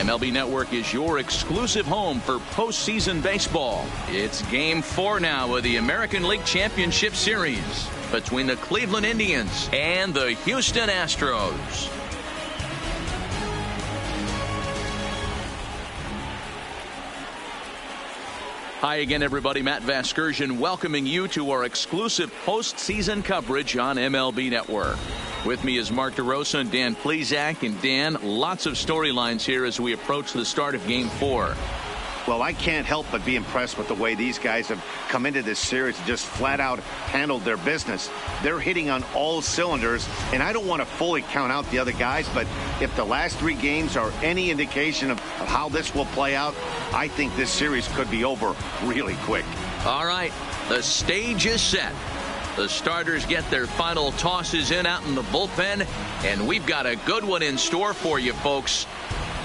MLB Network is your exclusive home for postseason baseball. It's Game 4 now of the American League Championship Series between the Cleveland Indians and the Houston Astros. Hi again, everybody. Matt Vasgersian welcoming you to our exclusive postseason coverage on MLB Network. With me is Mark DeRosa and Dan Plesac. And Dan, lots of storylines here as we approach the start of Game 4. Well, I can't help but be impressed with the way these guys have come into this series and just flat out handled their business. They're hitting on all cylinders, and I don't want to fully count out the other guys, but if the last 3 games are any indication of how this will play out, I think this series could be over really quick. All right, the stage is set. The starters get their final tosses in out in the bullpen, and we've got a good one in store for you, folks.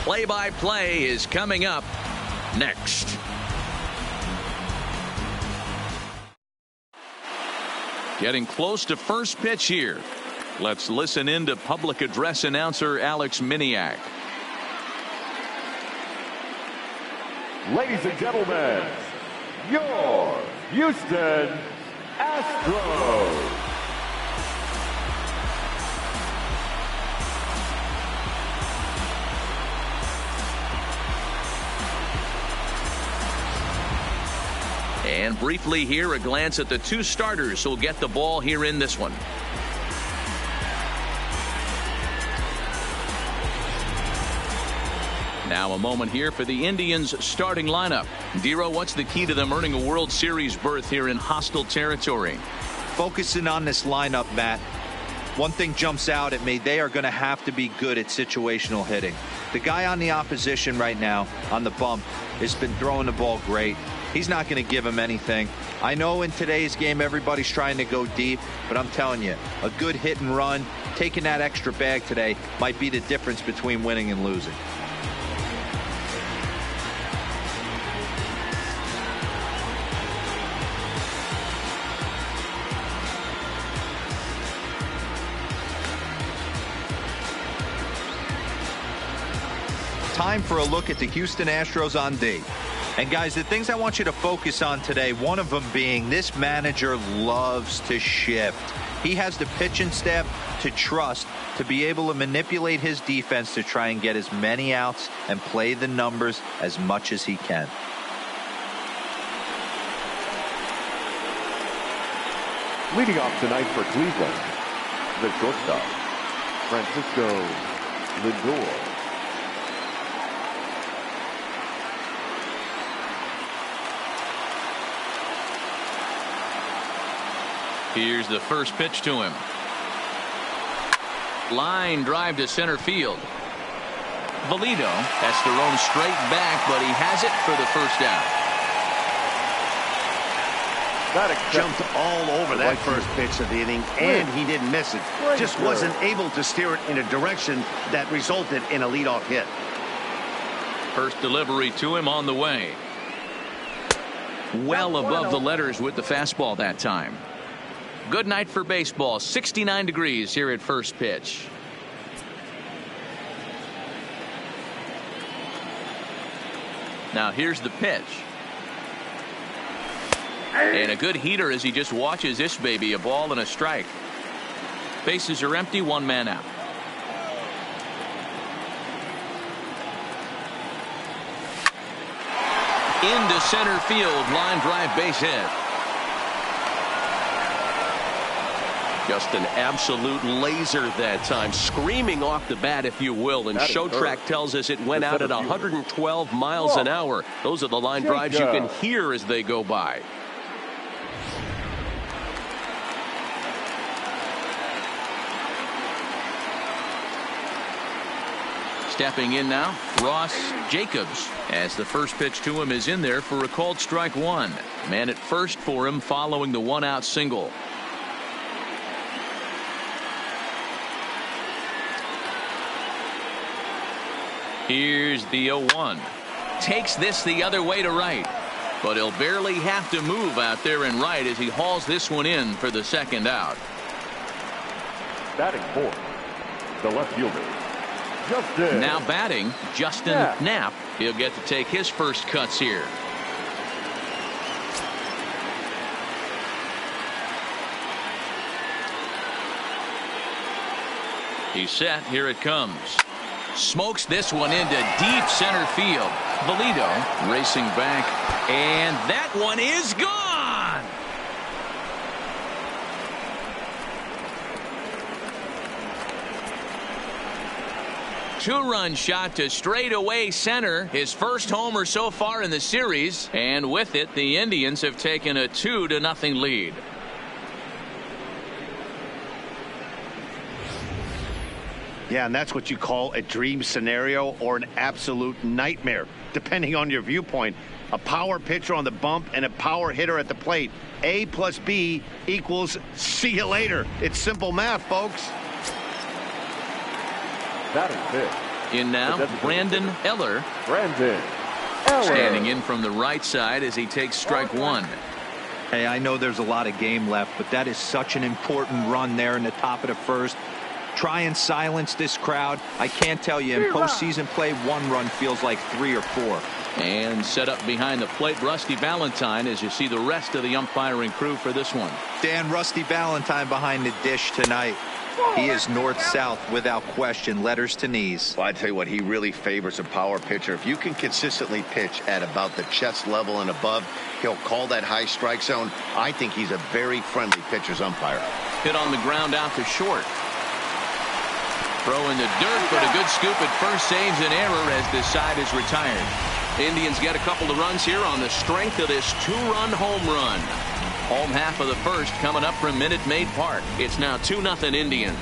Play-by-play is coming up next. Getting close to first pitch here. Let's listen in to public address announcer Alcs Miniak. Ladies and gentlemen, your Houston Astros. And briefly here, a glance at the 2 starters who'll get the ball here in this one. Now a moment here for the Indians starting lineup. Dero, what's the key to them earning a World Series berth here in hostile territory? Focusing on this lineup, Matt. One thing jumps out at me. They are going to have to be good at situational hitting. The guy on the opposition right now on the bump has been throwing the ball great. He's not going to give him anything. I know in today's game everybody's trying to go deep, but I'm telling you, a good hit and run, taking that extra bag today might be the difference between winning and losing. Time for a look at the Houston Astros on D. And guys, the things I want you to focus on today, one of them being this manager loves to shift. He has the pitching staff to trust to be able to manipulate his defense to try and get as many outs and play the numbers as much as he can. Leading off tonight for Cleveland, the shortstop, Francisco Lindor. Here's the first pitch to him. Line drive to center field. Valito has to roam straight back, but he has it for the first out. That jumped all over that first pitch of the inning, and he didn't miss it. Just wasn't able to steer it in a direction that resulted in a leadoff hit. First delivery to him on the way. Well above the letters with the fastball that time. Good night for baseball. 69 degrees here at first pitch. Now here's the pitch. And a good heater as he just watches this baby. A ball and a strike. Bases are empty. 1 man out. Into center field. Line drive, base hit. Just an absolute laser that time, screaming off the bat, if you will. And Showtrack tells us it went out at 112 miles an hour. Those are the line drives you can hear as they go by. Stepping in now, Ross Jacobs, as the first pitch to him is in there for a called strike one. Man at first for him following the one-out single. Here's the 0-1. Takes this the other way to right, but he'll barely have to move out there in right as he hauls this one in for the second out. Batting fourth, the left fielder, Justin. Now batting, Justin Knapp. He'll get to take his first cuts here. He's set. Here it comes. Smokes this one into deep center field. Valito racing back, and that one is gone. Two-run shot to straightaway center. His first homer so far in the series, and with it, the Indians have taken a 2-0 lead. Yeah, and that's what you call a dream scenario or an absolute nightmare, depending on your viewpoint. A power pitcher on the bump and a power hitter at the plate. A plus B equals see you later. It's simple math, folks. Batting fifth. In now, Brandon Eller. Standing in from the right side as he takes strike one. Hey, I know there's a lot of game left, but that is such an important run there in the top of the first. Try and silence this crowd. I can't tell you, in postseason play, one run feels like 3 or 4. And set up behind the plate, Rusty Valentine, as you see the rest of the umpiring crew for this one. Dan, Rusty Valentine behind the dish tonight. He is north-south without question, letters to knees. Well, I tell you what, he really favors a power pitcher. If you can consistently pitch at about the chest level and above, he'll call that high strike zone. I think he's a very friendly pitcher's umpire. Hit on the ground out to short. Throw in the dirt, but a good scoop at first saves an error as this side is retired. Indians get a couple of runs here on the strength of this 2-run home run. Home half of the first coming up from Minute Maid Park. It's now 2-0 Indians.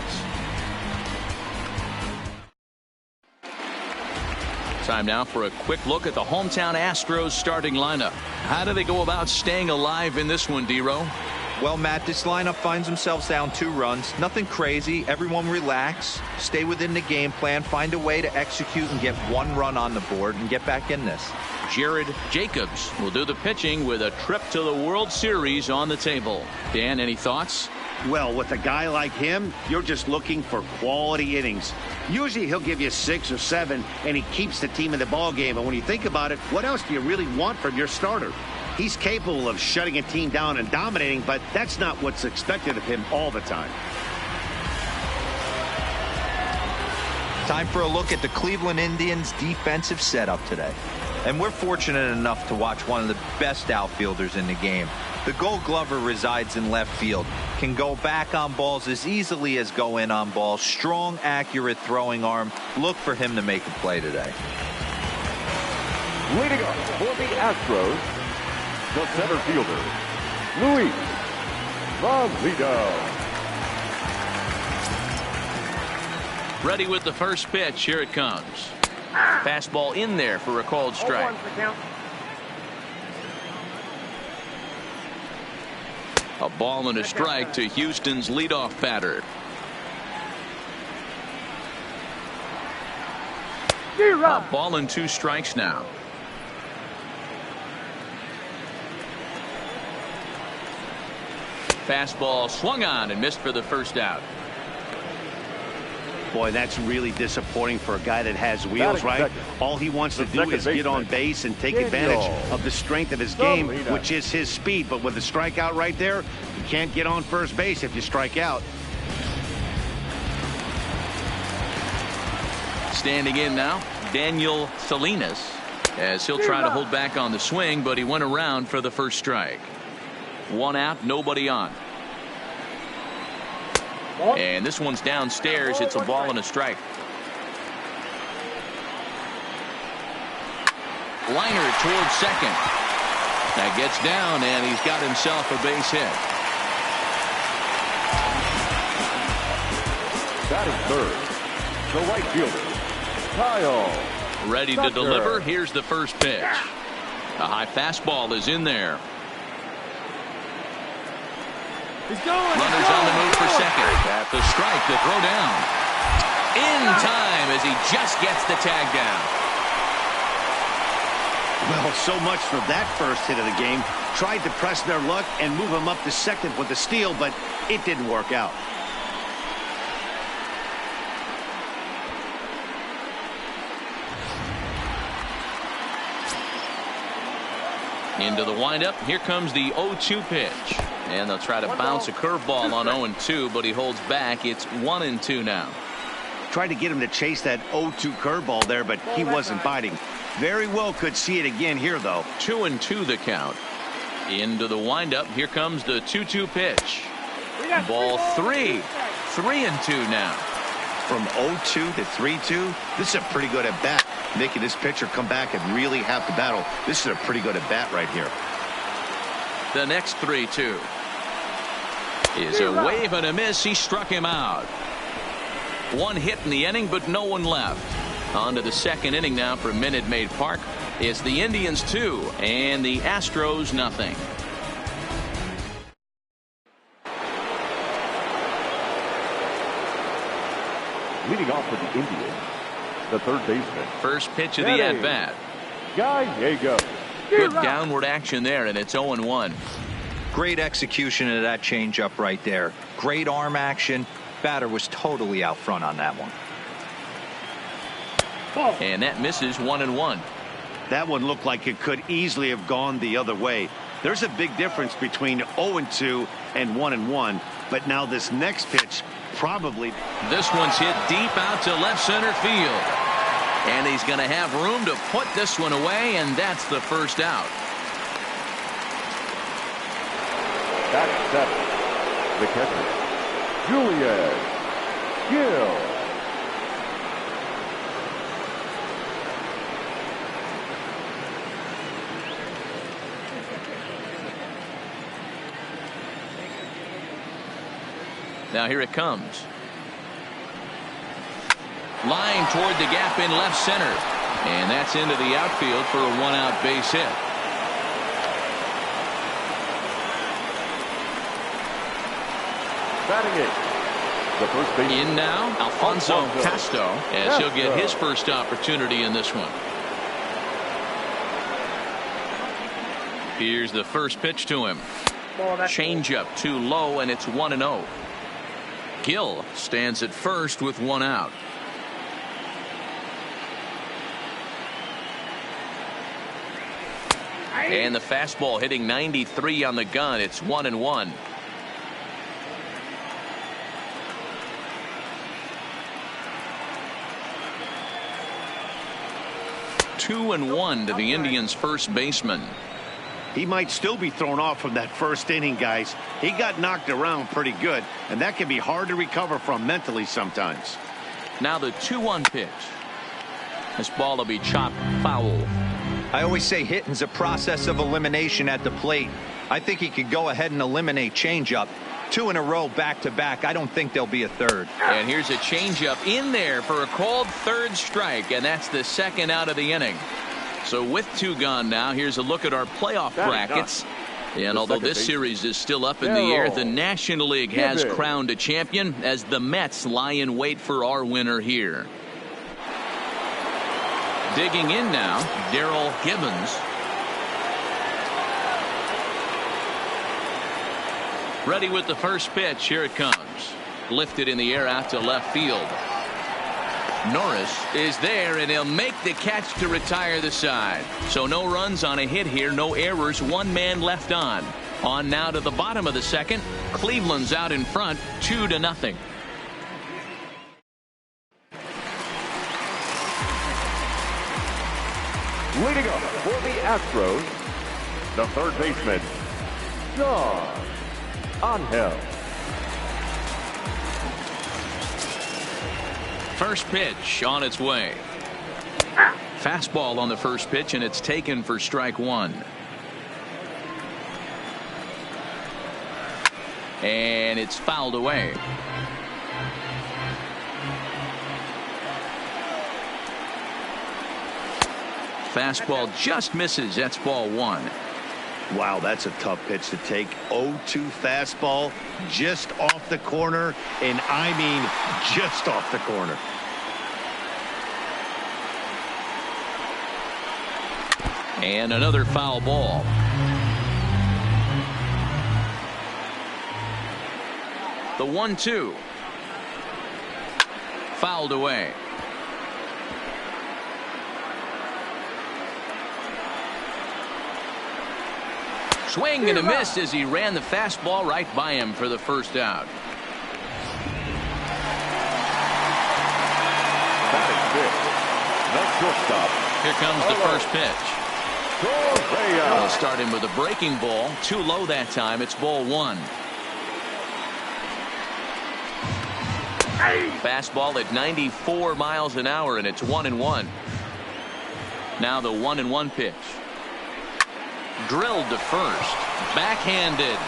Time now for a quick look at the hometown Astros starting lineup. How do they go about staying alive in this one, D-Row? Well, Matt, this lineup finds themselves down 2 runs. Nothing crazy. Everyone relax. Stay within the game plan. Find a way to execute and get 1 run on the board and get back in this. Jared Jacobs will do the pitching with a trip to the World Series on the table. Dan, any thoughts? Well, with a guy like him, you're just looking for quality innings. Usually he'll give you 6 or 7, and he keeps the team in the ball game. And when you think about it, what else do you really want from your starter? He's capable of shutting a team down and dominating, but that's not what's expected of him all the time. Time for a look at the Cleveland Indians defensive setup today. And we're fortunate enough to watch one of the best outfielders in the game. The Gold Glover resides in left field. Can go back on balls as easily as go in on balls. Strong, accurate throwing arm. Look for him to make a play today. Leading up for the Astros, the center fielder, Luis Valito. Ready with the first pitch. Here it comes. Fastball in there for a called strike. A ball and a strike to Houston's leadoff batter. A ball and 2 strikes now. Fastball swung on and missed for the first out. Boy, that's really disappointing for a guy that has wheels, right? All he wants to do is get on base and take advantage of the strength of his game, which is his speed. But with the strikeout right there, you can't get on first base if you strike out. Standing in now, Daniel Salinas, as he'll try to hold back on the swing, but he went around for the first strike. 1 out, nobody on. And this one's downstairs. It's a ball and a strike. Liner towards second. That gets down, and he's got himself a base hit. Batting third, the right fielder, Kyle. Ready to deliver. Here's the first pitch. A high fastball is in there. Runners on the move for second. At the strike, the throw down. In time as he just gets the tag down. Well, so much for that first hit of the game. Tried to press their luck and move him up to second with the steal, but it didn't work out. Into the windup. Here comes the 0-2 pitch. And they'll try to bounce a curveball on 0-2, but he holds back. It's 1-2 now. Tried to get him to chase that 0-2 curveball there, but he wasn't biting. Very well could see it again here, though. 2-2 the count. Into the windup. Here comes the 2-2 pitch. Ball 3. 3-2 now. From 0-2 to 3-2, this is a pretty good at bat. Making this pitcher come back and really have to battle. This is a pretty good at bat right here. The next 3-2 is a wave and a miss. He struck him out. One hit in the inning, but no one left. On to the second inning now for Minute Maid Park. It's the Indians 2 and the Astros nothing. Leading off for the Indians, the third baseman. First pitch of the at-bat. Gallego. Good downward action there, and it's 0-1. Great execution of that changeup right there. Great arm action. Batter was totally out front on that one. And that misses 1-1. That one looked like it could easily have gone the other way. There's a big difference between 0-2 and 1-1. But now this next pitch probably. This one's hit deep out to left center field. And he's going to have room to put this one away, and that's the first out. Batting seventh, the catcher, Julian Gill. Now here it comes. Line toward the gap in left center. And that's into the outfield for a one-out base hit. Batting eighth, the first baseman. In now, Alfonso Casto, as he'll get his first opportunity in this one. Here's the first pitch to him. Changeup too low, and it's 1-0. Gill stands at first with one out. And the fastball hitting 93 on the gun. It's 1-1. Two and one to the Indians' first baseman. He might still be thrown off from that first inning, guys. He got knocked around pretty good, and that can be hard to recover from mentally sometimes. Now the 2-1 pitch. This ball will be chopped foul. I always say hitting's a process of elimination at the plate. I think he could go ahead and eliminate changeup. 2 in a row back to back. I don't think there'll be a third. And here's a changeup in there for a called third strike, and that's the second out of the inning. So with 2 gone now, here's a look at our playoff brackets. And although this series is still up in the air, the National League has crowned a champion as the Mets lie in wait for our winner here. Digging in now, Darrell Gibbons. Ready with the first pitch. Here it comes. Lifted in the air out to left field. Norris is there, and he'll make the catch to retire the side. So no runs on a hit here, no errors, 1 man left on. On now to the bottom of the second. Cleveland's out in front, 2-0. Leading up for the Astros, the third baseman, John Angel. First pitch on its way. Fastball on the first pitch, and it's taken for strike 1. And it's fouled away. Fastball just misses. That's ball one. Wow, that's a tough pitch to take. 0-2 fastball just off the corner, and I mean just off the corner. And another foul ball. The 1-2. Fouled away. Swing and a miss as he ran the fastball right by him for the first out. Here comes the first pitch. They'll start him with a breaking ball. Too low that time. It's ball one. Fastball at 94 miles an hour, and it's 1-1. Now the 1-1 pitch. Drilled to first. Backhanded.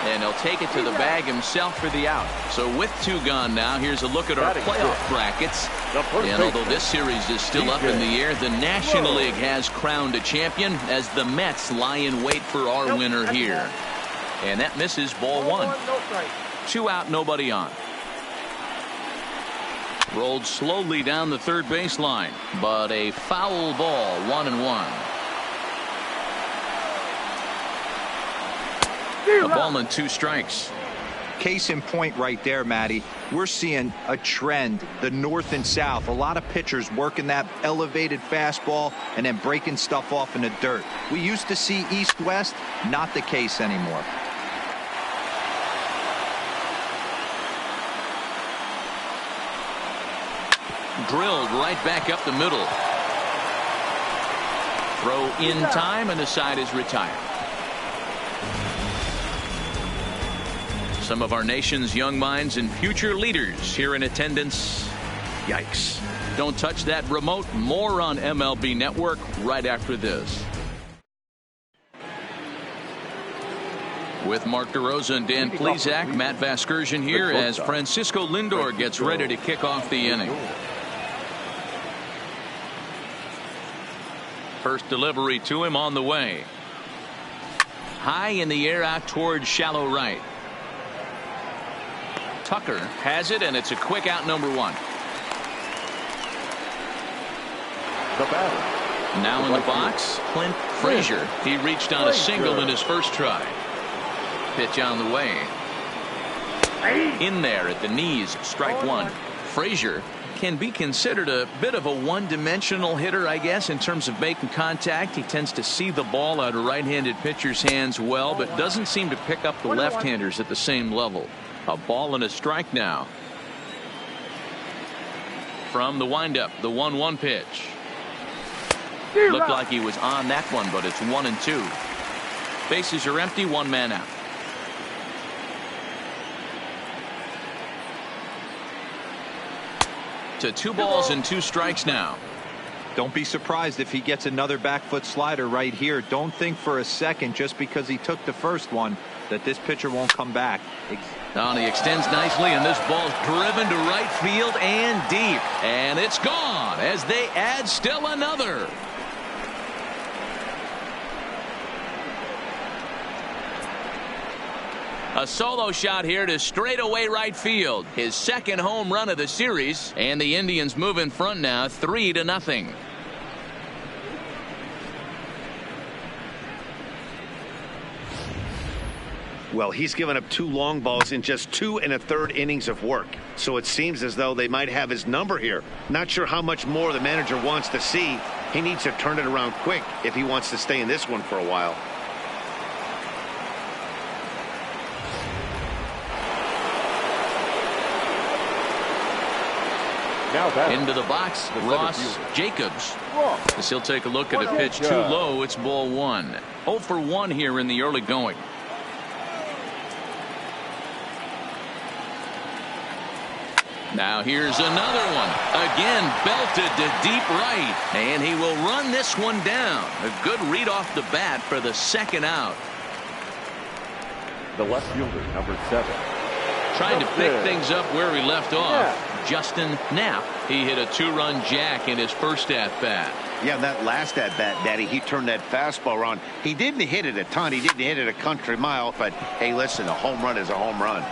And he'll take it to the bag himself for the out. So with two gone now, here's a look at our playoff brackets. And although this series is still up in the air, the National League has crowned a champion as the Mets lie in wait for our winner here. And that misses ball one. 2 out, nobody on. Rolled slowly down the third baseline, but a foul ball. 1-1. A ball and 2 strikes. Case in point right there, Matty. We're seeing a trend, the north and south. A lot of pitchers working that elevated fastball and then breaking stuff off in the dirt. We used to see east-west, not the case anymore. Drilled right back up the middle. Throw in time, and the side is retired. Some of our nation's young minds and future leaders here in attendance. Yikes. Don't touch that remote. More on MLB Network right after this. With Mark DeRosa and Dan Plesac, Matt Vasgersian here as Francisco Lindor gets ready to kick off the inning. First delivery to him on the way. High in the air out towards shallow right. Tucker has it, and it's a quick out, number 1. The batter. Now in the box, Clint Frazier. He reached on a single in his first try. Pitch on the way. In there at the knees, strike 1. Frazier can be considered a bit of a one-dimensional hitter, I guess, in terms of making contact. He tends to see the ball out of right-handed pitchers' hands well, but doesn't seem to pick up the left-handers at the same level. A ball and a strike now. From the windup, the 1-1 pitch. Looked like he was on that one, but it's 1-2. Bases are empty, 1 man out. To 2 balls and 2 strikes now. Don't be surprised if he gets another back foot slider right here. Don't think for a second, just because he took the first one, that this pitcher won't come back. He extends nicely, and this ball's driven to right field and deep. And it's gone as they add still another. A solo shot here to straightaway right field. His second home run of the series, and the Indians move in front now 3-0. Well, he's given up 2 long balls in just 2 1/3 innings of work. So it seems as though they might have his number here. Not sure how much more the manager wants to see. He needs to turn it around quick if he wants to stay in this one for a while. Into the box, Ross Jacobs. As he'll take a look at a pitch too low. It's ball 1. 0 for 1 here in the early going. Now here's another one. Again belted to deep right. And he will run this one down. A good read off the bat for the second out. The left fielder, number 7. Trying to pick things up where he left off. Justin Knapp. He hit a 2-run jack in his first at bat. Yeah, that last at-bat, Daddy, he turned that fastball around. He didn't hit it a ton. He didn't hit it a country mile. But, hey, listen, a home run is a home run.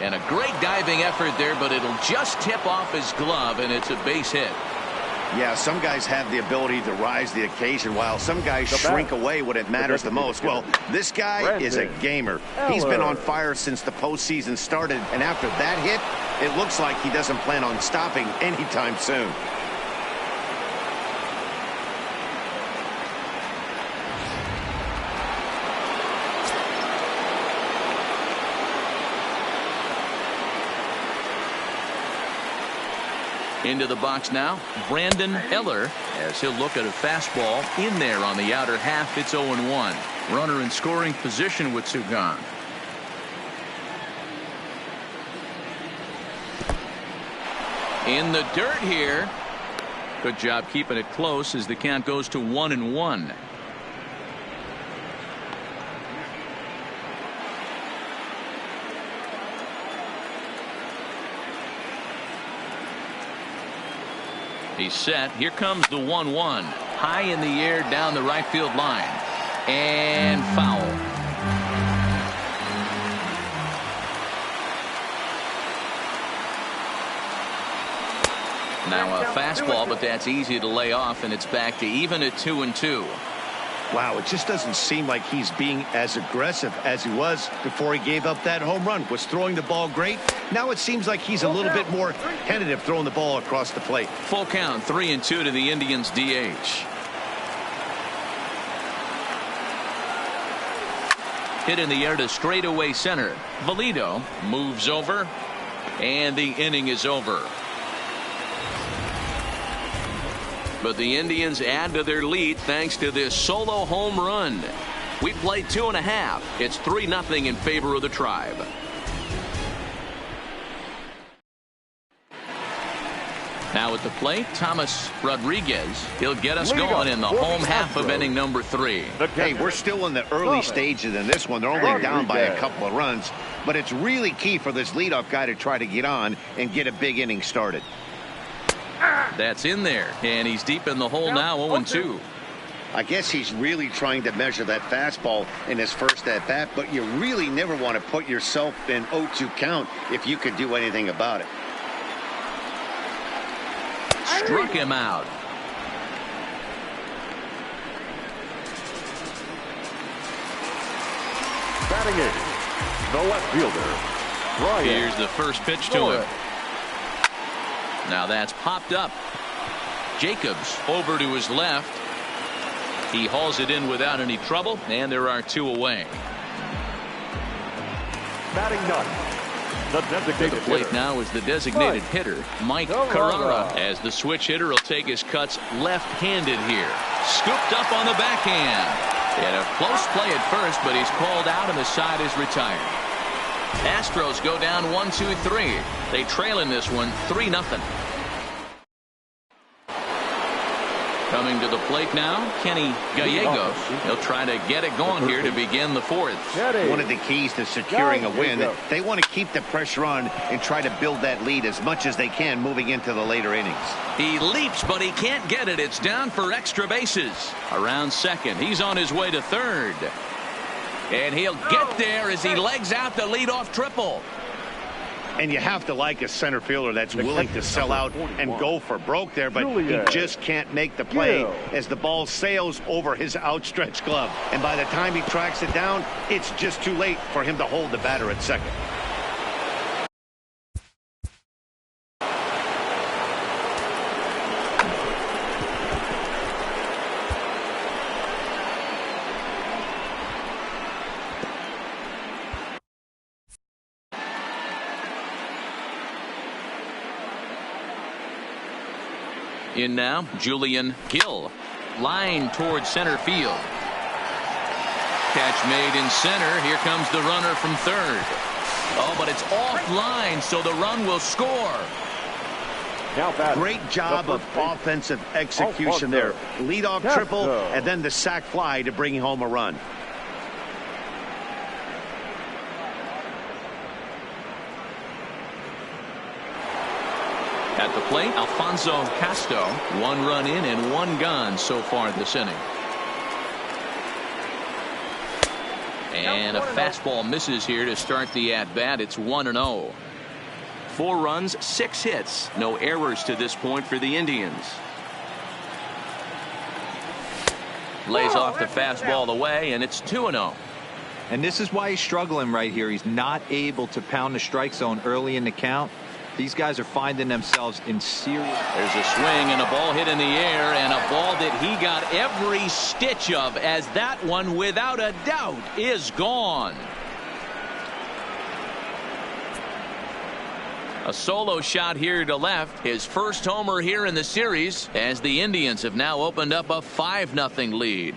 And a great diving effort there, but it'll just tip off his glove, and it's a base hit. Yeah, some guys have the ability to rise to the occasion, while some guys shrink away when it matters the most. Well, this guy is a gamer. He's been on fire since the postseason started, and after that hit, it looks like he doesn't plan on stopping anytime soon. Into the box now, Brandon Eller, as he'll look at a fastball in there on the outer half. It's 0-1. Runner in scoring position with two gone. In the dirt here. Good job keeping it close as the count goes to 1-1. He's set. Here comes the 1-1. High in the air down the right field line. And foul. Now a fastball, but that's easy to lay off, and it's back to even at 2-2. Wow, it just doesn't seem like he's being as aggressive as he was before he gave up that home run. Was throwing the ball great. Now it seems like he's a little bit more tentative throwing the ball across the plate. Full count, 3-2 to the Indians DH. Hit in the air to straightaway center. Valido moves over, and the inning is over. But the Indians add to their lead thanks to this solo home run. We played 2.5. It's 3-0 in favor of the Tribe. Now at the plate, Thomas Rodriguez. He'll get us going in the home half of inning number 3. Hey, we're still in the early stages in this one. They're only down by a couple of runs. But it's really key for this leadoff guy to try to get on and get a big inning started. That's in there, and he's deep in the hole now, 0-2. I guess he's really trying to measure that fastball in his first at-bat, but you really never want to put yourself in 0-2 count if you could do anything about it. Struck him out. Batting eighth, the left fielder, Ryan. Here's the first pitch to him. Now that's popped up. Jacobs over to his left. He hauls it in without any trouble, and there are 2 away. Batting ninth, the designated to the plate hitter. now is the designated hitter, Mike Carrara, as the switch hitter will take his cuts left-handed here. Scooped up on the backhand. And a close play at first, but he's called out and the side is retired. Astros go down 1-2-3. They trail in this one 3-0. Coming to the plate now, Kenny Gallegos. He'll try to get it going here to begin the 4th. One of the keys to securing a win, they want to keep the pressure on and try to build that lead as much as they can moving into the later innings. He leaps, but he can't get it. It's down for extra bases. Around second. He's on his way to third. And he'll get there as he legs out the leadoff triple. And you have to like a center fielder that's willing to sell out and go for broke there, but he just can't make the play as the ball sails over his outstretched glove. And by the time he tracks it down, it's just too late for him to hold the batter at second. In now, Julian Gill. Line towards center field. Catch made in center. Here comes the runner from third. Oh, but it's offline, so the run will score. Great job of offensive execution there. Leadoff triple and then the sac fly to bring home a run. At the plate, Alfonso Casto. 1 run in and 1 gone so far this inning. And a fastball misses here to start the at-bat. It's 1-0. 4 runs, 6 hits. No errors to this point for the Indians. Lays off the fastball away, and it's 2-0. And this is why he's struggling right here. He's not able to pound the strike zone early in the count. These guys are finding themselves in serious. There's a swing and a ball hit in the air, and a ball that he got every stitch of, as that one, without a doubt, is gone. A solo shot here to left. His first homer here in the series, as the Indians have now opened up a 5-0 lead.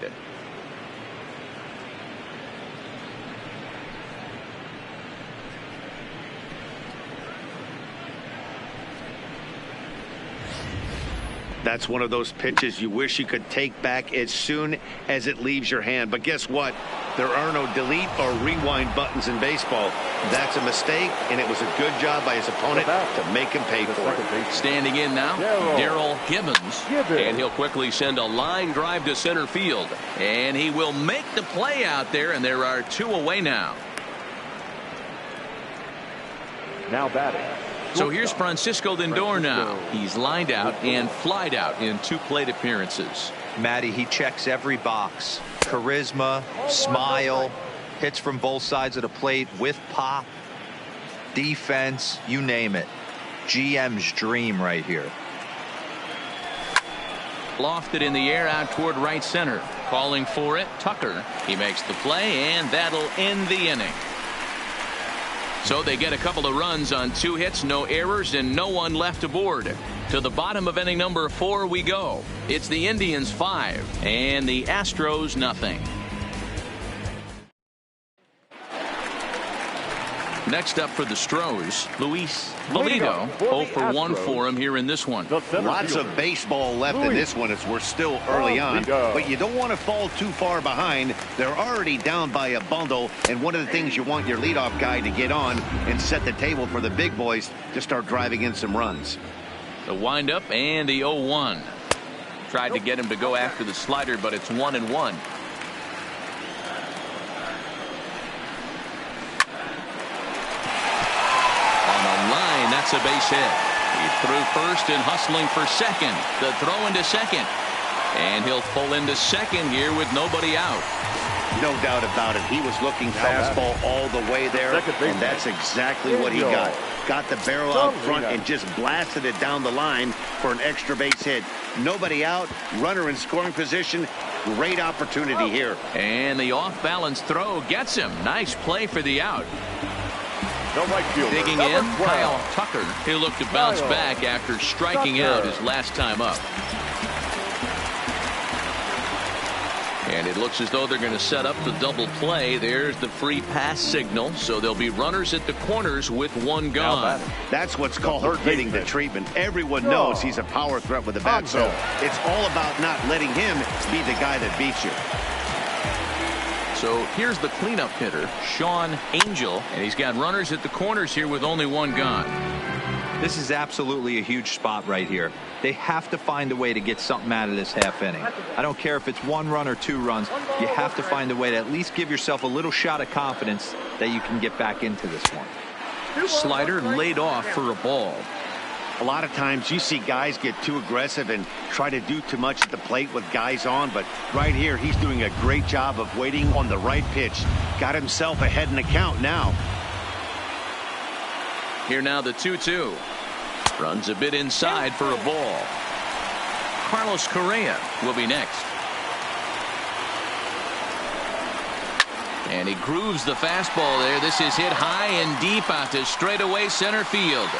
That's one of those pitches you wish you could take back as soon as it leaves your hand. But guess what? There are no delete or rewind buttons in baseball. That's a mistake, and it was a good job by his opponent to make him pay for it. Standing in now, Darrell Gibbons. And he'll quickly send a line drive to center field. And he will make the play out there, and there are 2 away now. Now batting. So here's Francisco Lindor now. He's lined out and flied out in 2 plate appearances. Matty, he checks every box. Charisma, smile, hits from both sides of the plate with pop, defense, you name it. GM's dream right here. Lofted in the air out toward right center. Calling for it, Tucker. He makes the play, and that'll end the inning. So they get a couple of runs on 2 hits, no errors, and no one left aboard. To the bottom of inning number 4 we go. It's the Indians 5 and the Astros nothing. Next up for the Stros, Luis Valido. 0 for 1 for him here in this one. Lots of baseball left in this one as we're still early on. But you don't want to fall too far behind. They're already down by a bundle. And one of the things you want your leadoff guy to get on and set the table for the big boys to start driving in some runs. The windup and the 0-1. Tried to get him to go after the slider, but it's 1-1. That's a base hit. He threw first and hustling for second. The throw into second. And he'll pull into second here with nobody out. No doubt about it. He was looking fastball all the way there, and that's exactly what he got. Got the barrel out front and just blasted it down the line for an extra base hit. Nobody out, runner in scoring position. Great opportunity here. And the off-balance throw gets him. Nice play for the out. Digging in, Kyle Tucker. He'll look to bounce back after striking out his last time up. And it looks as though they're going to set up the double play. There's the free pass signal. So there'll be runners at the corners with 1 gone. That's what's called getting the treatment. Everyone knows he's a power threat with the bat. So it's all about not letting him be the guy that beats you. So here's the cleanup hitter, Sean Angel, and he's got runners at the corners here with only 1 gone. This is absolutely a huge spot right here. They have to find a way to get something out of this half inning. I don't care if it's 1 run or 2 runs. You have to find a way to at least give yourself a little shot of confidence that you can get back into this one. Slider laid off for a ball. A lot of times you see guys get too aggressive and try to do too much at the plate with guys on, but right here he's doing a great job of waiting on the right pitch. Got himself ahead in the count now. Here now the 2-2. Runs a bit inside for a ball. Carlos Correa will be next. And he grooves the fastball there. This is hit high and deep out to straightaway center field.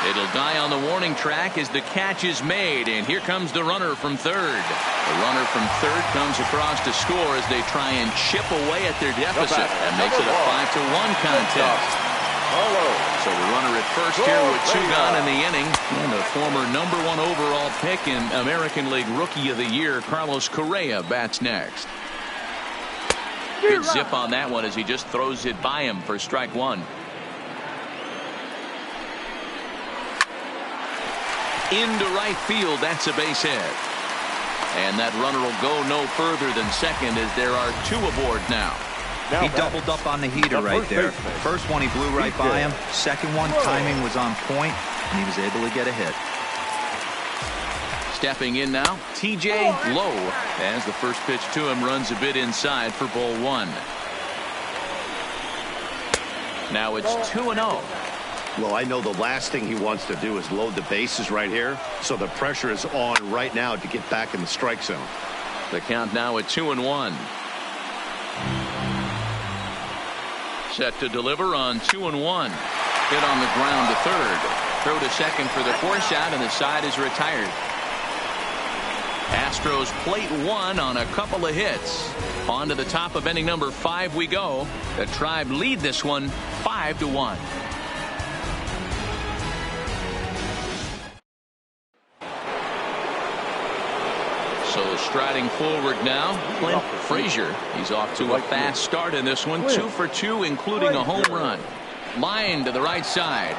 It'll die on the warning track as the catch is made, and here comes the runner from third. The runner from third comes across to score as they try and chip away at their deficit. That makes it a 5-1 contest. So the runner at first here with 2 gone in the inning, and the former #1 overall pick in American League Rookie of the Year, Carlos Correa, bats next. Good zip on that one as he just throws it by him for strike 1. into right field. That's a base hit. And that runner will go no further than second as there are 2 aboard now. He doubled up on the heater right there. First one he blew right by him. Second one, timing was on point, and he was able to get a hit. Stepping in now, TJ Lowe, as the first pitch to him runs a bit inside for ball 1. Now it's 2-0. Well, I know the last thing he wants to do is load the bases right here, so the pressure is on right now to get back in the strike zone. The count now at 2-1. Set to deliver on 2-1. Hit on the ground to third. Throw to second for the force out, and the side is retired. Astros plate 1 on a couple of hits. On to the top of inning number 5 we go. The Tribe lead this one 5-1. So striding forward now, Clint Frazier. He's off to a fast start in this one. 2 for 2, including a home run. Line to the right side.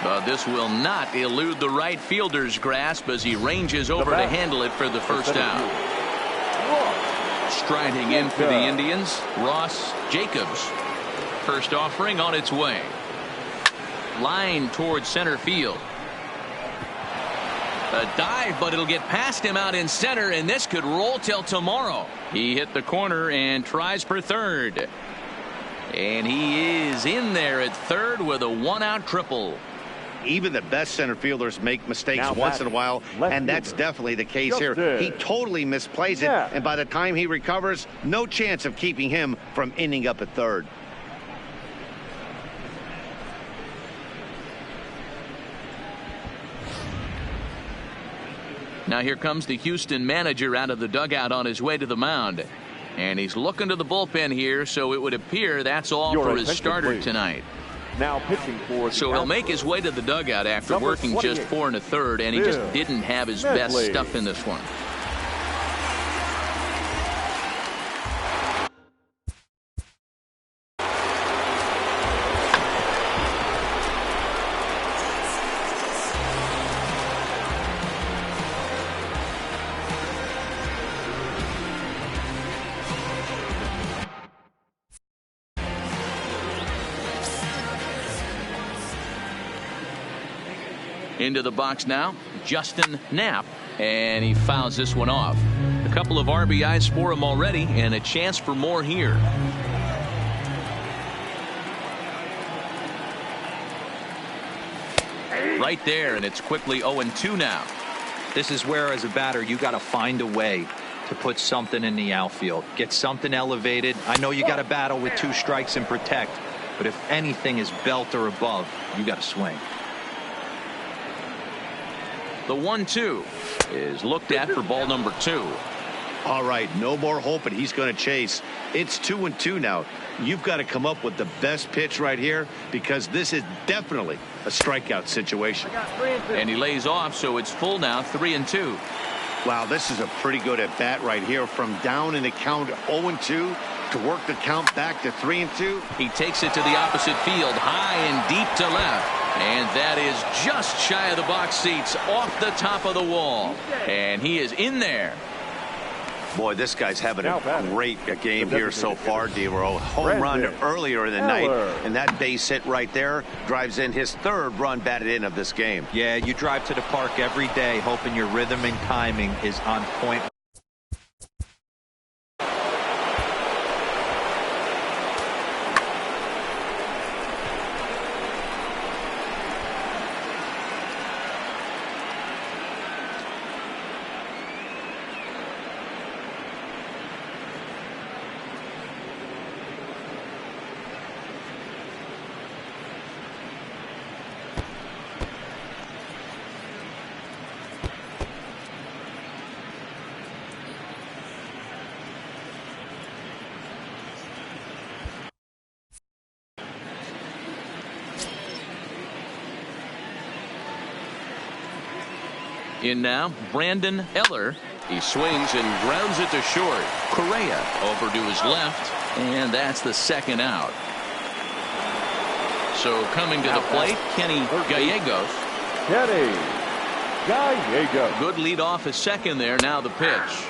But this will not elude the right fielder's grasp as he ranges over to handle it for the first out. Striding in for the Indians, Ross Jacobs. First offering on its way. Line towards center field. A dive, but it'll get past him out in center, and this could roll till tomorrow. He hit the corner and tries for third. And he is in there at third with a 1-out triple. Even the best center fielders make mistakes once in a while, and that's definitely the case here. He totally misplays it, and by the time he recovers, no chance of keeping him from ending up at third. Now here comes the Houston manager out of the dugout on his way to the mound. And he's looking to the bullpen here, so it would appear that's all for his starter tonight. Now pitching for so he'll make his way to the dugout after working just 4 1/3, and he just didn't have his best stuff in this one. Into the box now, Justin Knapp, and he fouls this one off. A couple of RBIs for him already, and a chance for more here. Right there, and it's quickly 0-2 now. This is where, as a batter, you got to find a way to put something in the outfield. Get something elevated. I know you got to battle with 2 strikes and protect, but if anything is belt or above, you got to swing. The 1-2 is looked at for ball number 2. All right, no more hoping he's going to chase. It's 2-2 now. You've got to come up with the best pitch right here, because this is definitely a strikeout situation. And he lays off, so it's full now, 3-2. Wow, this is a pretty good at bat right here, from down in the count 0-2 to work the count back to 3-2. He takes it to the opposite field, high and deep to left. And that is just shy of the box seats, off the top of the wall. And he is in there. Boy, this guy's having a great game here so far, D-Row. Home run earlier in the night, and that base hit right there drives in his 3rd run batted in of this game. Yeah, you drive to the park every day hoping your rhythm and timing is on point. In now, Brandon Eller. He swings and grounds it to short. Correa over to his left, and that's the 2nd out. So coming to the plate, Kenny Gallegos. Gallego. Good lead off a second there. Now the pitch.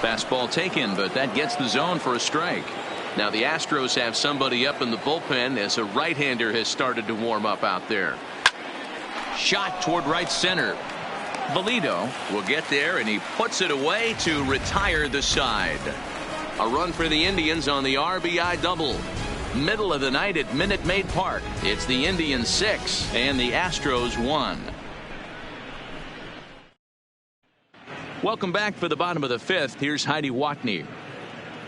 Fastball taken, but that gets the zone for a strike. Now the Astros have somebody up in the bullpen as a right-hander has started to warm up out there. Shot toward right center. Valido will get there, and he puts it away to retire the side. A run for the Indians on the RBI double. Middle of the night at Minute Maid Park. It's the Indians 6 and the Astros 1. Welcome back for the bottom of the fifth. Here's Heidi Watney.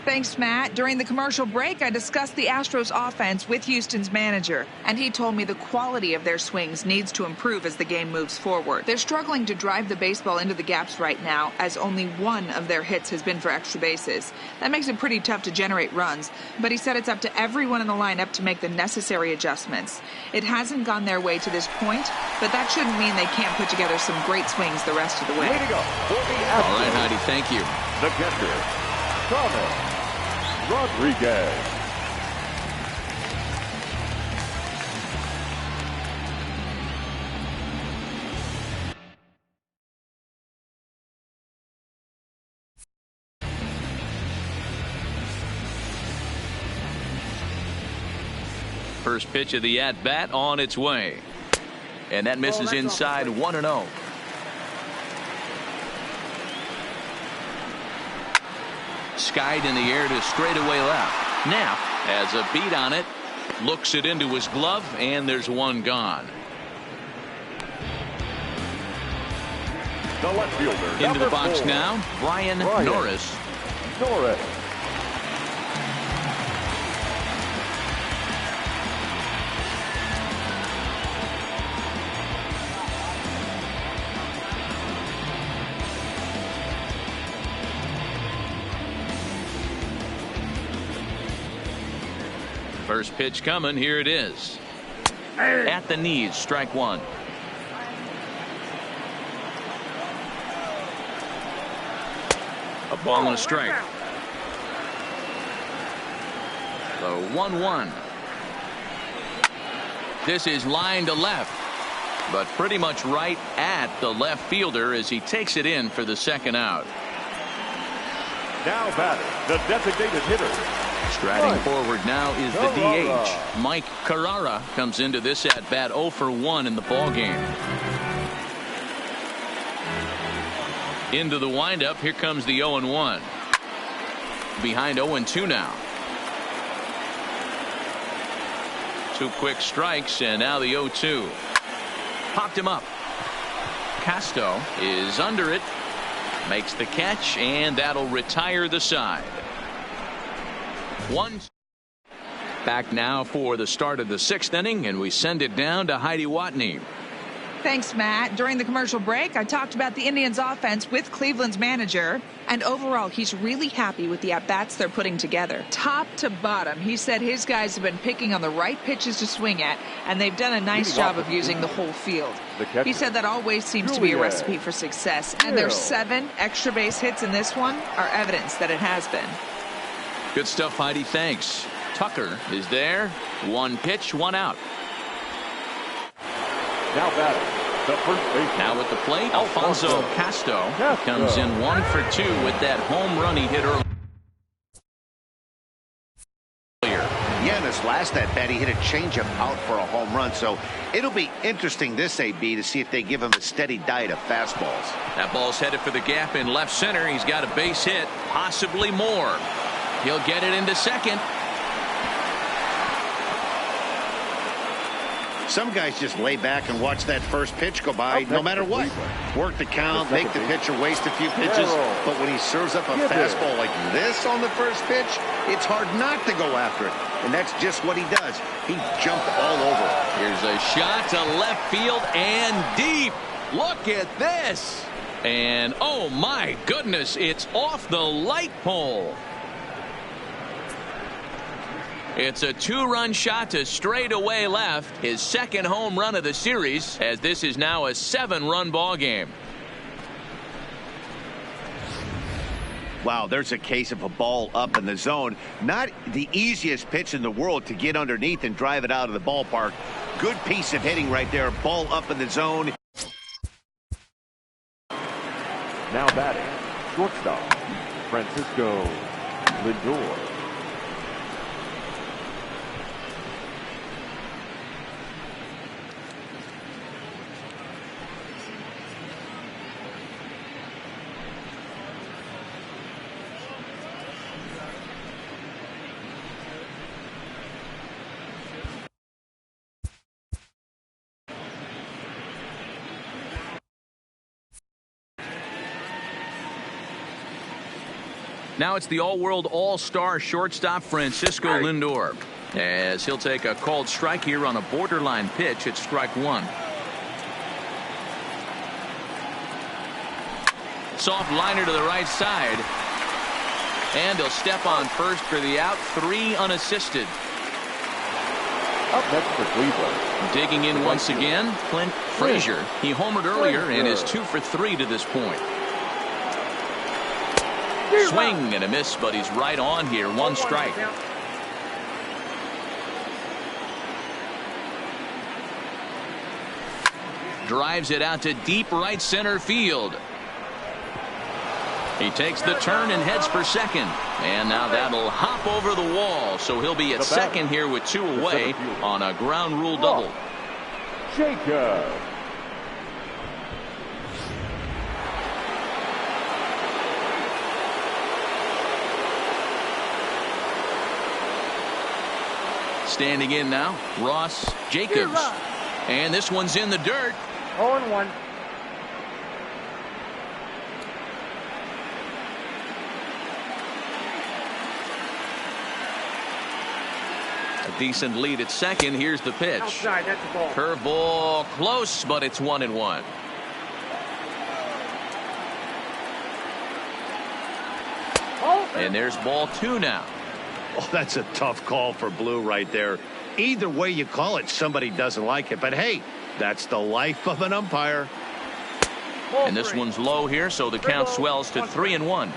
Thanks, Matt. During the commercial break, I discussed the Astros offense with Houston's manager, and he told me the quality of their swings needs to improve as the game moves forward. They're struggling to drive the baseball into the gaps right now, as only one of their hits has been for extra bases. That makes it pretty tough to generate runs, but he said it's up to everyone in the lineup to make the necessary adjustments. It hasn't gone their way to this point, but that shouldn't mean they can't put together some great swings the rest of the way. Way to go for the Astros. All right, Heidi, thank you. The catcher, Thomas Rodriguez. First pitch of the at-bat on its way. And that misses inside 1-0. Skied in the air to straightaway left. Knapp has a beat on it. Looks it into his glove, and there's one gone. The left fielder. Into the box 4. now, Brian Norris. Norris. First pitch coming. Here it is. At the knees, strike one. A ball and a strike. The 1-1. This is line to left, but pretty much right at the left fielder as he takes it in for the second out. Now batting, the designated hitter. Striding forward now is the DH. Mike Carrara comes into this at bat 0 for 1 in the ball game. Into the windup. Here comes the 0-1. Behind 0-2 now. Two quick strikes, and now the 0-2. Popped him up. Casto is under it. Makes the catch, and that'll retire the side. One. Back now for the start of the sixth inning, and we send it down to Heidi Watney. Thanks, Matt. During the commercial break, I talked about the Indians offense with Cleveland's manager, and overall, he's really happy with the at-bats they're putting together. Top to bottom, he said his guys have been picking on the right pitches to swing at, and they've done a nice job of using the whole field. He said that always seems to be a recipe for success, and their 7 extra base hits in this one are evidence that it has been. Good stuff, Heidi. Thanks. Tucker is there. One pitch, one out. Now batting, the first baseman. Now at the plate, Alfonso Casto comes in 1 for 2 with that home run he hit earlier. Yeah, in his last at bat, he hit a changeup out for a home run. So it'll be interesting this AB to see if they give him a steady diet of fastballs. That ball's headed for the gap in left center. He's got a base hit, possibly more. He'll get it into second. Some guys just lay back and watch that first pitch go by no matter what. Work the count, make the pitcher waste a few pitches. But when he serves up a fastball like this on the first pitch, it's hard not to go after it. And that's just what he does. He jumped all over it. Here's a shot to left field and deep. Look at this. And oh my goodness, it's off the light pole. It's a 2-run shot to straightaway left, his second home run of the series, as this is now a 7-run ball game. Wow, there's a case of a ball up in the zone. Not the easiest pitch in the world to get underneath and drive it out of the ballpark. Good piece of hitting right there. Ball up in the zone. Now batting, shortstop, Francisco Lindor. Now it's the all-world all-star shortstop Francisco Lindor, as he'll take a called strike here on a borderline pitch at strike one. Soft liner to the right side, and he'll step on first for the out. 3 unassisted. Up next for Cleveland. Digging in once again, Clint Frazier. He homered earlier and is 2 for 3 to this point. Swing and a miss, but he's right on here. 1 strike. Drives it out to deep right center field. He takes the turn and heads for second. And now that'll hop over the wall. So he'll be at second here with 2 away on a ground rule double. Jacob. Standing in now, Ross Jacobs. And this one's in the dirt. 0-1. A decent lead at second. Here's the pitch. Outside, that's a ball. Curveball close, but it's 1-1. And there's ball 2 now. Oh, that's a tough call for Blue right there. Either way you call it, somebody doesn't like it. But hey, that's the life of an umpire. And this one's low here, so the count swells to 3-1.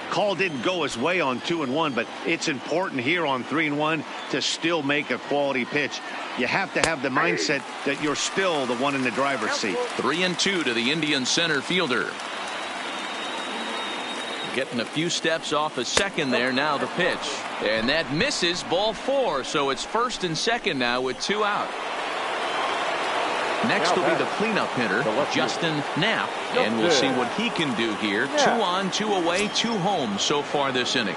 Call didn't go his way on 2-1, but it's important here on 3-1 to still make a quality pitch. You have to have the mindset that you're still the one in the driver's seat. 3-2 to the Indian center fielder. Getting a few steps off a second there. Now the pitch, and that misses. Ball 4, so it's first and second now with 2 out. Next will be the cleanup hitter, Justin Knapp, and we'll see what he can do here. 2 on, 2 away, 2 home so far this inning.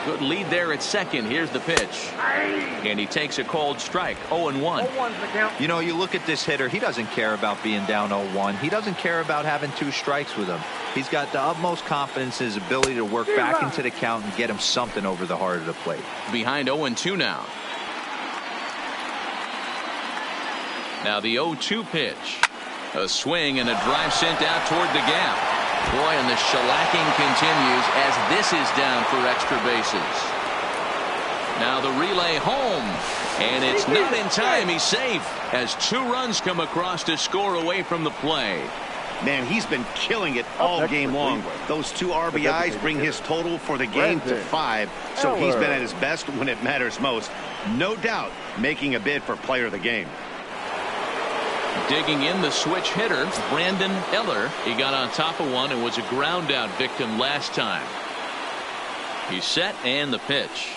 Good lead there at second. Here's the pitch, and he takes a called strike. 0-1. You know, you look at this hitter, he doesn't care about being down 0-1. He doesn't care about having 2 strikes with him. He's got the utmost confidence in his ability to work back into the count and get him something over the heart of the plate. Behind 0-2 now. Now the 0-2 pitch. A swing and a drive sent out toward the gap. Boy, and the shellacking continues as this is down for extra bases. Now the relay home, and it's not in time. He's safe as 2 runs come across to score away from the play. Man, he's been killing it all game long. Those 2 RBIs bring his total for the game to 5, so he's been at his best when it matters most. No doubt making a bid for player of the game. Digging in, the switch hitter, Brandon Eller. He got on top of one and was a ground out victim last time. He's set, and the pitch.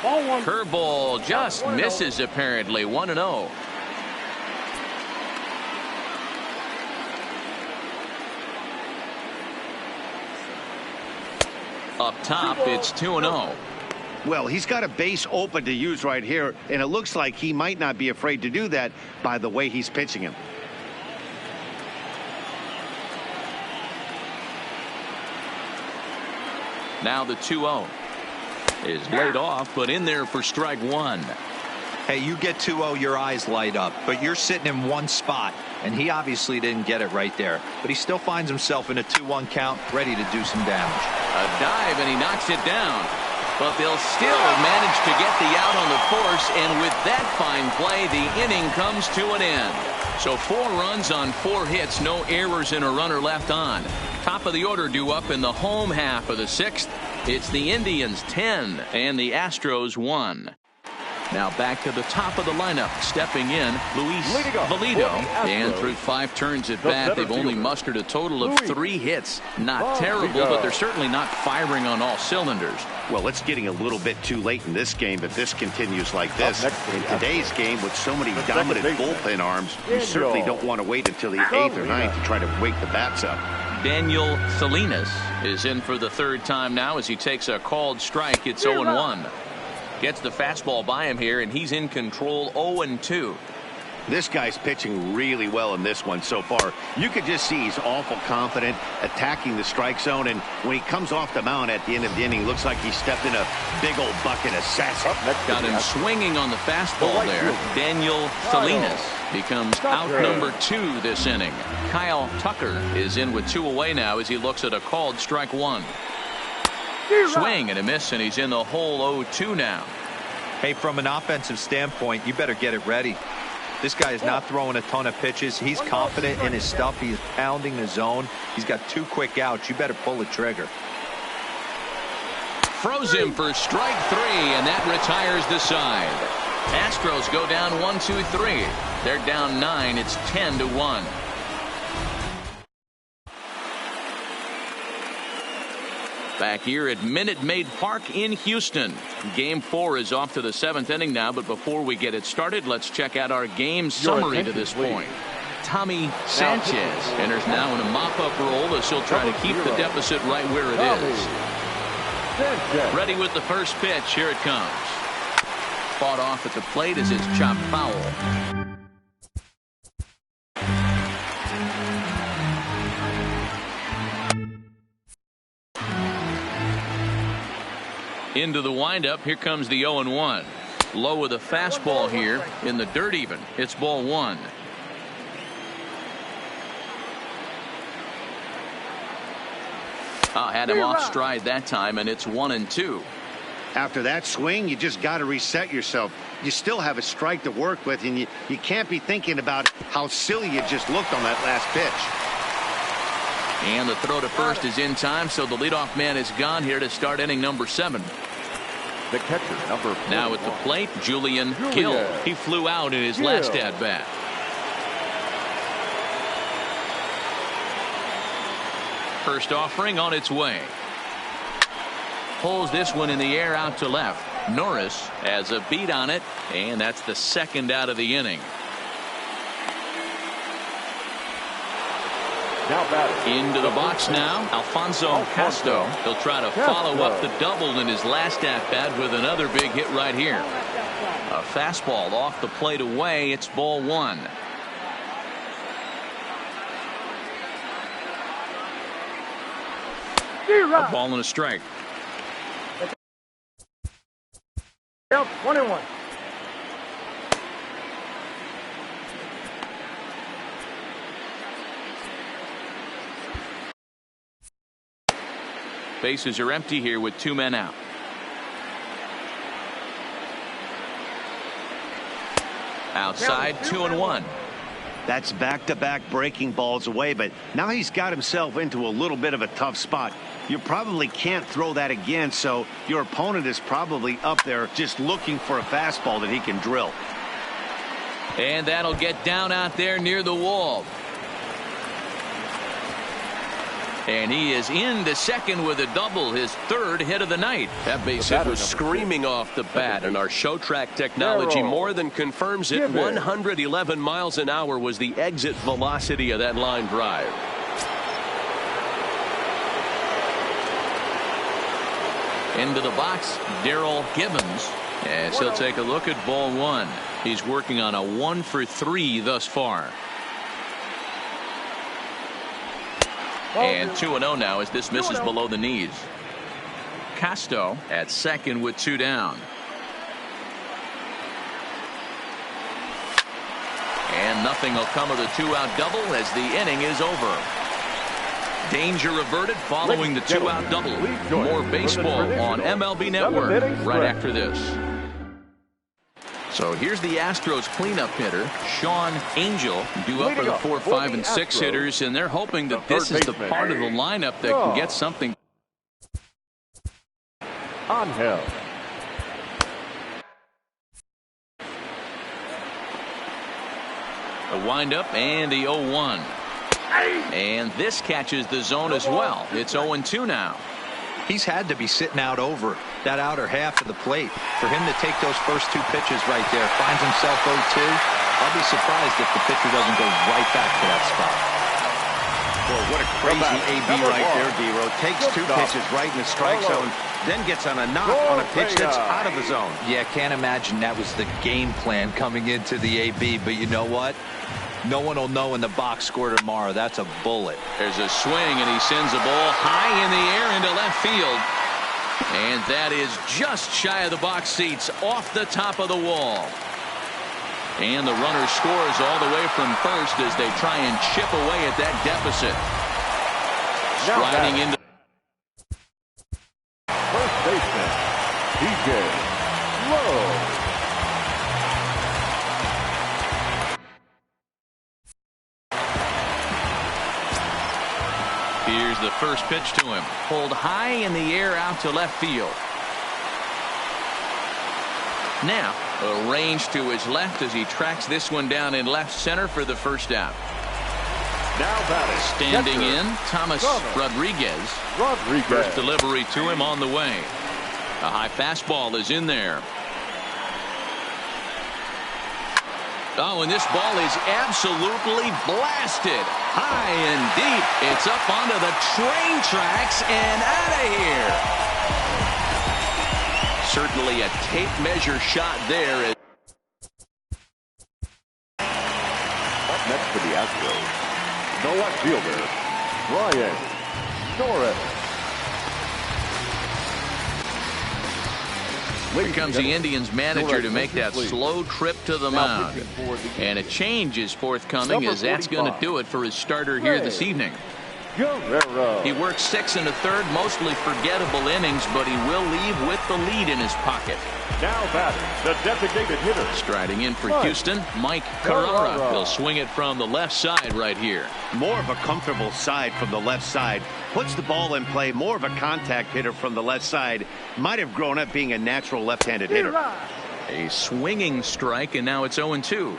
Curveball just misses apparently. 1-0. Up top, it's 2-0. Well, he's got a base open to use right here, and it looks like he might not be afraid to do that by the way he's pitching him. Now the 2-0 is laid off, but in there for strike 1. Hey, you get 2-0, your eyes light up, but you're sitting in one spot, and he obviously didn't get it right there. But he still finds himself in a 2-1 count, ready to do some damage. A dive, and he knocks it down. But they'll still manage to get the out on the force, and with that fine play, the inning comes to an end. So 4 runs on 4 hits, no errors and a runner left on. Top of the order due up in the home half of the 6th. It's the Indians 10 and the Astros 1. Now back to the top of the lineup. Stepping in, Luis Valido. And through 5 turns at bat, they've only mustered a total of 3 hits. Not terrible, but they're certainly not firing on all cylinders. Well, it's getting a little bit too late in this game if this continues like this. In today's game, with so many dominant bullpen arms, you certainly don't want to wait until the 8th or 9th to try to wake the bats up. Daniel Salinas is in for the 3rd time now as he takes a called strike. It's 0-1. Gets the fastball by him here, and he's in control. 0-2. This guy's pitching really well in this one so far. You could just see he's awful confident attacking the strike zone, and when he comes off the mound at the end of the inning, looks like he stepped in a big old bucket of sassy. Got him swinging on the fastball there. Daniel Salinas becomes out number 2 this inning. Kyle Tucker is in with 2 away now as he looks at a called strike 1. Swing and a miss, and he's in the hole. 0-2 now. Hey, from an offensive standpoint, you better get it ready. This guy is not throwing a ton of pitches. He's confident in his stuff. He's pounding the zone. He's got 2 quick outs. You better pull the trigger. Froze him for strike 3, and that retires the side. Astros go down 1-2-3. They're down 9. It's 10-1. Back here at Minute Maid Park in Houston. Game 4 is off to the 7th inning now, but before we get it started, let's check out our game summary to this point. Tommy Sanchez enters now in a mop-up role as he'll try to keep the deficit right where it is. Ready with the first pitch. Here it comes. Fought off at the plate as it's chopped foul. Into the windup. Here comes the 0-1. Low with a fastball here in the dirt even. It's ball 1. Had him off stride that time, and it's 1-2. After that swing, you just got to reset yourself. You still have a strike to work with, and you can't be thinking about how silly you just looked on that last pitch. And the throw to first is in time, so the leadoff man is gone here to start inning number 7. The catcher, number 41. Now at the plate, Julian Gill. He flew out in his last at-bat. First offering on its way. Pulls this one in the air out to left. Norris has a beat on it, and that's the 2nd out of the inning. Into the box now, Alfonso Castro. He'll try to follow up the double in his last at-bat with another big hit right here. A fastball off the plate away. It's ball 1. A ball and a strike. 1-1. Bases are empty here with 2 men out. Outside, 2-1. That's back-to-back breaking balls away, but now he's got himself into a little bit of a tough spot. You probably can't throw that again, so your opponent is probably up there just looking for a fastball that he can drill. And that'll get down out there near the wall. And he is into second with a double, his 3rd hit of the night. That base hit was screaming off the bat, and our show track technology more than confirms it. 111 miles an hour was the exit velocity of that line drive. Into the box, Darrell Gibbons, as he'll take a look at ball 1. He's working on a 1 for 3 thus far. And 2-0 now as this misses below the knees. Castro at second with 2 down. And nothing will come of the 2-out double as the inning is over. Danger averted following the 2-out double. More baseball on MLB Network right after this. So here's the Astros cleanup hitter, Sean Angel, due up for the 4, 5, and 6 hitters, and they're hoping that this is the part of the lineup that can get something. On hill. The windup and the 0-1. And this catches the zone as well. It's 0-2 now. He's had to be sitting out over that outer half of the plate. For him to take those first two pitches right there, finds himself 0-2. I'll be surprised if the pitcher doesn't go right back to that spot. Boy, what a crazy AB right there, D-Row. Takes two pitches right in the strike zone, then gets on a knock on a pitch that's out of the zone. Yeah, can't imagine that was the game plan coming into the AB, but you know what? No one will know in the box score tomorrow. That's a bullet. There's a swing, and he sends the ball high in the air into left field. And that is just shy of the box seats, off the top of the wall. And the runner scores all the way from first as they try and chip away at that deficit. Striding into first baseman, DJ Lowe. Here's the first pitch to him. Pulled high in the air out to left field. Now a range to his left as he tracks this one down in left center for the first out. Now batting. Standing in, Thomas Rodriguez. First delivery to him on the way. A high fastball is in there. Oh, and this ball is absolutely blasted. High and deep. It's up onto the train tracks and out of here. Certainly a tape measure shot there. Up next for the Astros, the left fielder, Brian Norris. Here comes the Indians manager to make that slow trip to the mound. And a change is forthcoming as that's going to do it for his starter here this evening. He works 6 1/3, mostly forgettable innings, but he will leave with the lead in his pocket. Now batting, the designated hitter. Striding in for Houston, Mike Carrara. He'll swing it from the left side right here. More of a comfortable side from the left side. Puts the ball in play. More of a contact hitter from the left side. Might have grown up being a natural left-handed hitter. A swinging strike, and now it's 0-2.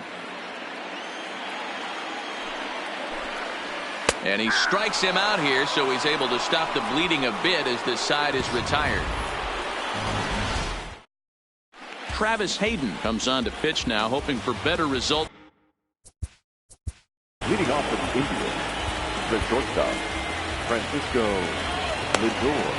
And he strikes him out here, so he's able to stop the bleeding a bit as this side is retired. Travis Hayden comes on to pitch now, hoping for better results. Leading off for the Indians, the shortstop, Francisco Lindor.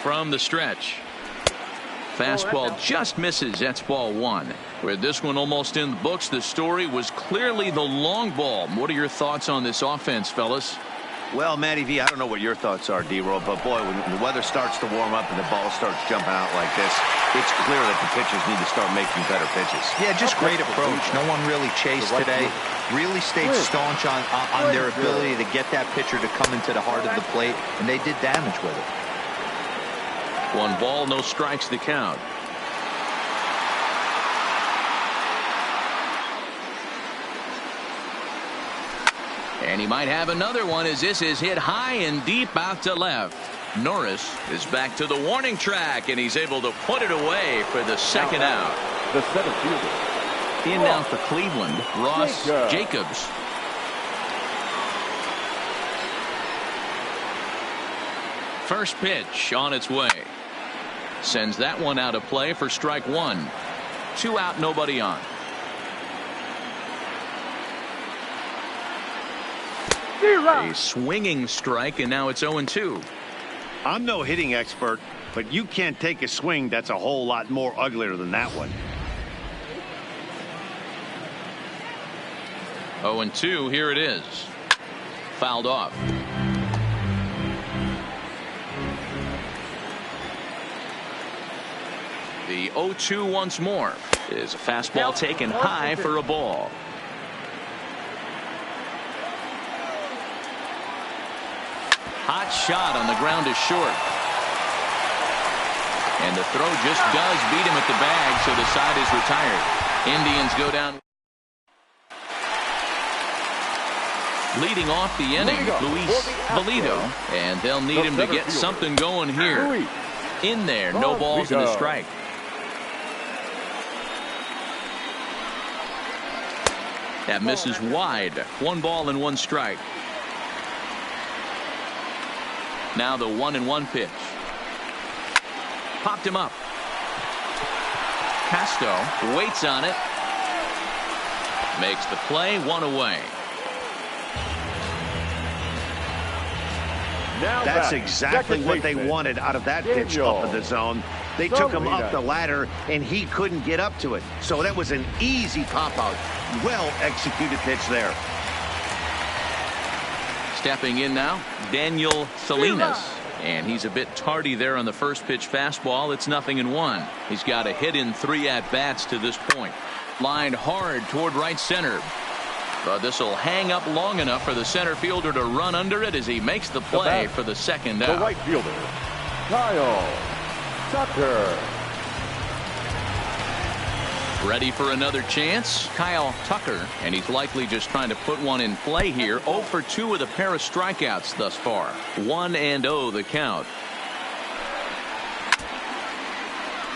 From the stretch. Fastball just misses. That's ball 1. With this one almost in the books, the story was clearly the long ball. What are your thoughts on this offense, fellas? Well, Matty V, I don't know what your thoughts are, D-Roll, but boy, when the weather starts to warm up and the ball starts jumping out like this, it's clear that the pitchers need to start making better pitches. Yeah, just great approach. No one really chased today. Really stayed staunch on their ability to get that pitcher to come into the heart of the plate, and they did damage with it. 1 ball, no strikes to count. And he might have another one as this is hit high and deep out to left. Norris is back to the warning track, and he's able to put it away for the second out. The center fielder. In now for Cleveland, Ross Jacobs. First pitch on its way. Sends that one out of play for strike 1. 2 out, nobody on. A swinging strike, and now it's 0-2. I'm no hitting expert, but you can't take a swing that's a whole lot more uglier than that one. 0-2, here it is. Fouled off. The 0-2 once more is a fastball taken high for a ball. Hot shot on the ground is short. And the throw just does beat him at the bag, so the side is retired. Indians go down. Leading off the inning, Luis Valito, and they'll need him to get something going here. In there, no balls and a strike. That misses wide. 1 ball and 1 strike. Now the 1-1 pitch. Popped him up. Casto waits on it. Makes the play, 1 away. That's exactly what they wanted out of that pitch up in the zone. They took him up the ladder, and he couldn't get up to it. So that was an easy pop-out. Well-executed pitch there. Stepping in now, Daniel Salinas. And he's a bit tardy there on the first pitch fastball. It's 0-1. He's got a hit in 3 at-bats to this point. Lined hard toward right center. But this will hang up long enough for the center fielder to run under it as he makes the play for the second out. The right fielder, Kyle Tucker. Ready for another chance? Kyle Tucker, and he's likely just trying to put one in play here. 0 for 2 with a pair of strikeouts thus far. 1-0 the count.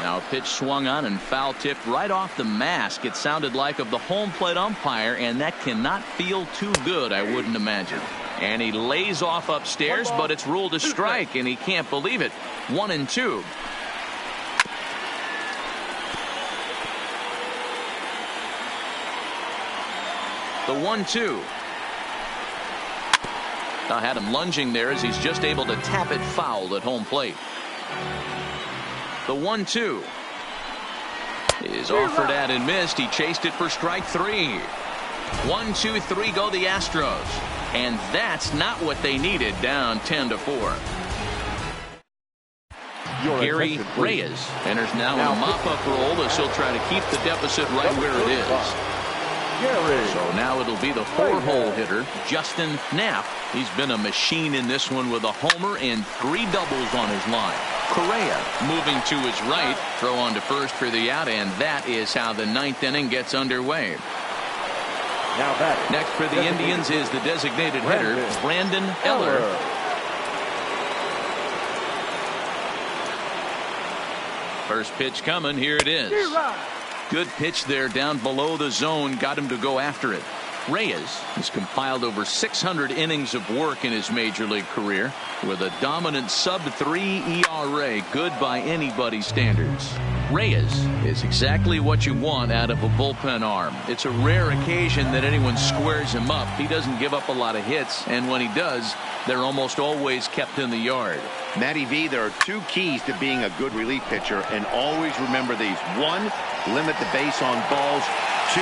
Now a pitch swung on and foul tipped right off the mask. It sounded like of the home plate umpire, and that cannot feel too good, I wouldn't imagine. And he lays off upstairs, but it's ruled a strike, and he can't believe it. 1-2. The 1-2. I had him lunging there as he's just able to tap it foul at home plate. The 1-2 is offered at and missed. He chased it for strike 3. 1, 2, 3 go the Astros. And that's not what they needed, down 10-4. Gary Reyes enters now in a mop-up role as he'll try to keep the deficit right where it is. So now it'll be the 4-hole hitter, Justin Knapp. He's been a machine in this one with a homer and 3 doubles on his line. Correa moving to his right, throw on to first for the out, and that is how the 9th inning gets underway. Next for the Indians is the designated hitter, Brandon Eller. First pitch coming, here it is. Good pitch there down below the zone, got him to go after it. Reyes has compiled over 600 innings of work in his major league career with a dominant sub-3 ERA, good by anybody's standards. Reyes is exactly what you want out of a bullpen arm. It's a rare occasion that anyone squares him up. He doesn't give up a lot of hits, and when he does, they're almost always kept in the yard. Matty V, there are 2 keys to being a good relief pitcher, and always remember these. 1, limit the base on balls. 2,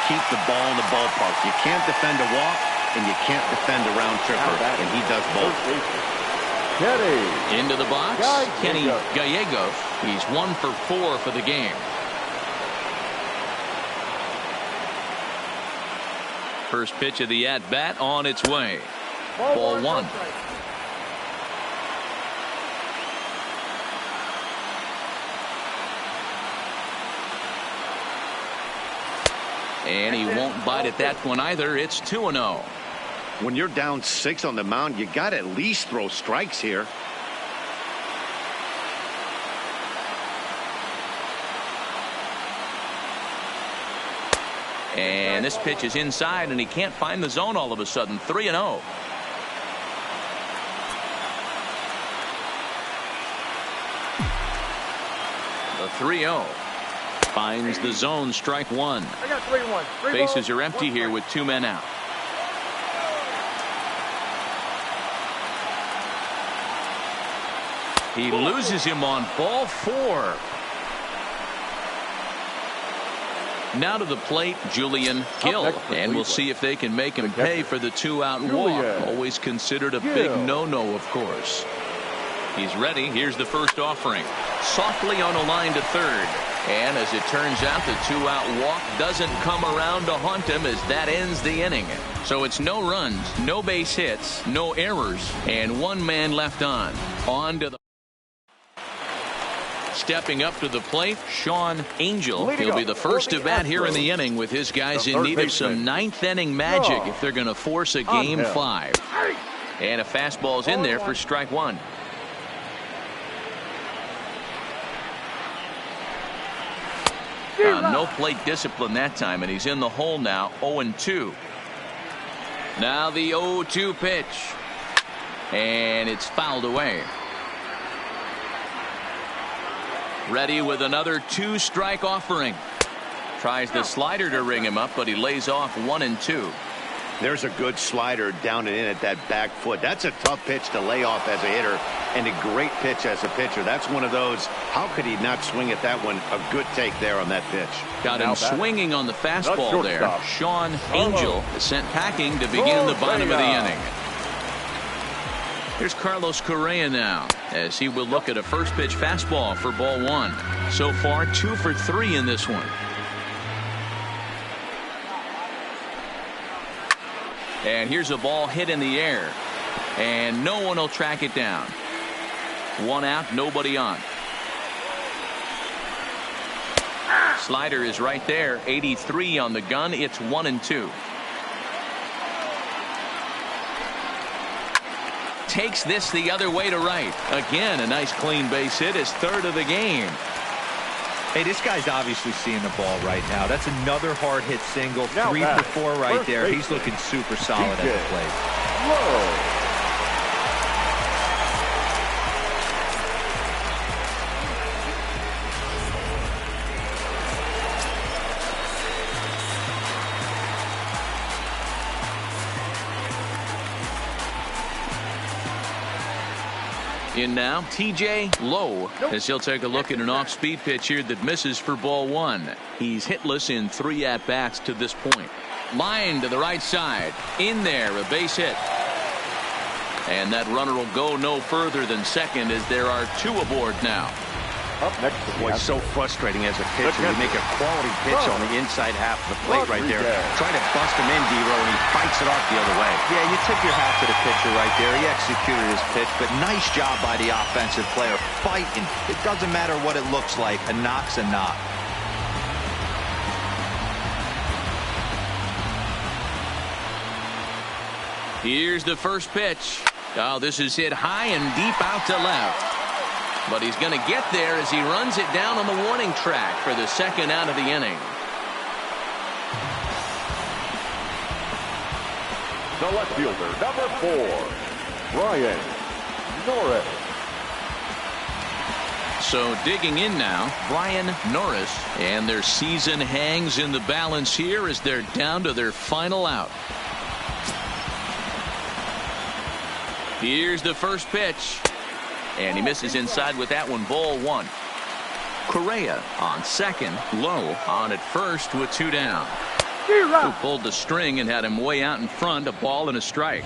keep the ball in the ballpark. You can't defend a walk, and you can't defend a round tripper, and he does both. Into the box, Kenny Gallegos. He's 1 for 4 for the game. First pitch of the at-bat on its way. Ball 1. And he won't bite at that one either. It's 2-0. When you're down 6 on the mound, you got to at least throw strikes here. And this pitch is inside, and he can't find the zone all of a sudden. 3-0. The 3-0. Finds the zone, strike 1. I got 3-1. Bases are empty here with 2 men out. He loses him on ball 4. Now to the plate, Julian Gill, and we'll see if they can make him pay for the 2-out walk. Always considered a big no-no, of course. He's ready. Here's the first offering. Softly on a line to third. And as it turns out, the 2-out walk doesn't come around to haunt him as that ends the inning. So it's no runs, no base hits, no errors, and 1 man left on. On to the stepping up to the plate, Sean Angel. He'll be the first to bat here in the inning with his guys in need of some ninth-inning magic if they're going to force a Game 5. And a fastball's in there for strike one. No plate discipline that time, and he's in the hole now, 0-2. Now the 0-2 pitch. And it's fouled away. Ready with another 2-strike offering. Tries the slider to ring him up, but he lays off 1-2. There's a good slider down and in at that back foot. That's a tough pitch to lay off as a hitter, and a great pitch as a pitcher. That's one of those, how could he not swing at that one? A good take there on that pitch. Got him swinging on the fastball there. Sean Angel is sent packing to begin the bottom of the inning. Here's Carlos Correa now, as he will look at a first pitch fastball for ball one. So far, 2 for 3 in this one. And here's a ball hit in the air, and no one will track it down. 1 out, nobody on. Slider is right there, 83 on the gun. It's 1-2. Takes this the other way to right. Again, a nice clean base hit, his 3rd of the game. Hey, this guy's obviously seeing the ball right now. That's another hard hit single. 3 for 4 right there. He's looking super solid at the plate. Whoa. In now, TJ Lowe, as he'll take a look at an off-speed pitch here that misses for ball one. He's hitless in 3 at-bats to this point. Line to the right side. In there, a base hit. And that runner will go no further than second, as there are 2 aboard now. Up next, Boy, so frustrating as a pitcher. You make a quality pitch on the inside half of the plate right there. Try to bust him in, D-Row, and he fights it off the other way. Yeah, you tip your hat to the pitcher right there. He executed his pitch, but nice job by the offensive player fighting. It doesn't matter what it looks like. A knock's a knock. Here's the first pitch. Oh, this is hit high and deep out to left. But he's going to get there as he runs it down on the warning track for the 2nd out of the inning. the left fielder, number 4, Brian Norris. So digging in now, Brian Norris, and their season hangs in the balance here as they're down to their final out. Here's the first pitch, and he misses inside with that one. Ball 1. Correa on second, Lowe on at first with 2 down. Who pulled the string and had him way out in front, a ball and a strike.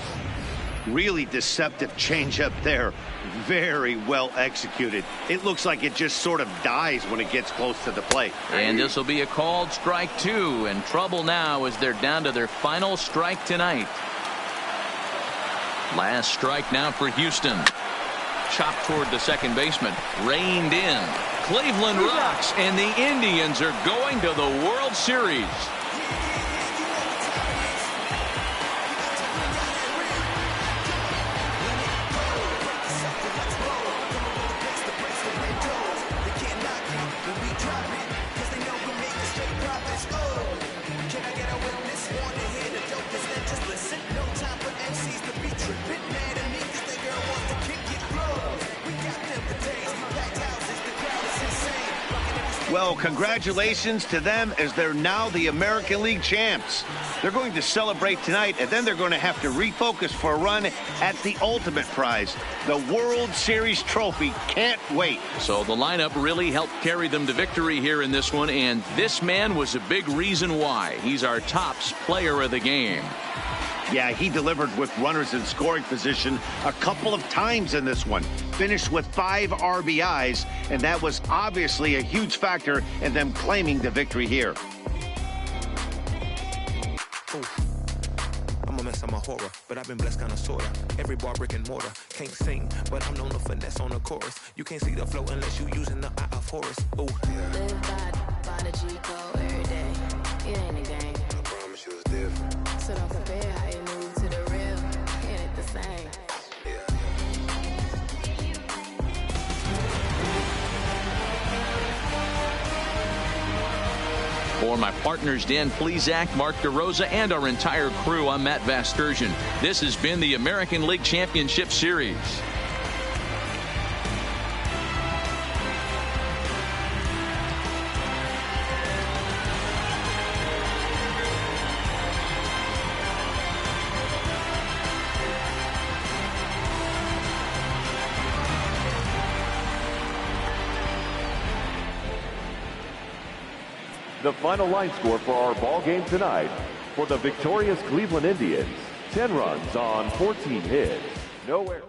Really deceptive changeup there. Very well executed. It looks like it just sort of dies when it gets close to the plate. And this will be a called strike 2, and trouble now as they're down to their final strike tonight. Last strike now for Houston. Chopped toward the second baseman. Reined in. Cleveland rocks, and the Indians are going to the World Series. Well, congratulations to them as they're now the American League champs. They're going to celebrate tonight, and then they're going to have to refocus for a run at the ultimate prize, the World Series trophy. Can't wait. So the lineup really helped carry them to victory here in this one, and this man was a big reason why. He's our tops player of the game. Yeah, he delivered with runners in scoring position a couple of times in this one. Finished with 5 RBIs, and that was obviously a huge factor in them claiming the victory here. I'm gonna mess guess I'm a horror, but I've been blessed kinda sorta. Every bar brick and mortar. Can't sing, but I'm known to finesse on the chorus. You can't see the flow unless you using the eye of Horus. Ooh. Live by the G4 every day. It ain't a game. I promise you it's different. So don't compare how you move to the real. It ain't the same. For my partners Dan Plesac, Mark DeRosa, and our entire crew, I'm Matt Vasgersian. This has been the American League Championship Series. The final line score for our ball game tonight: for the victorious Cleveland Indians, 10 runs on 14 hits, no errors.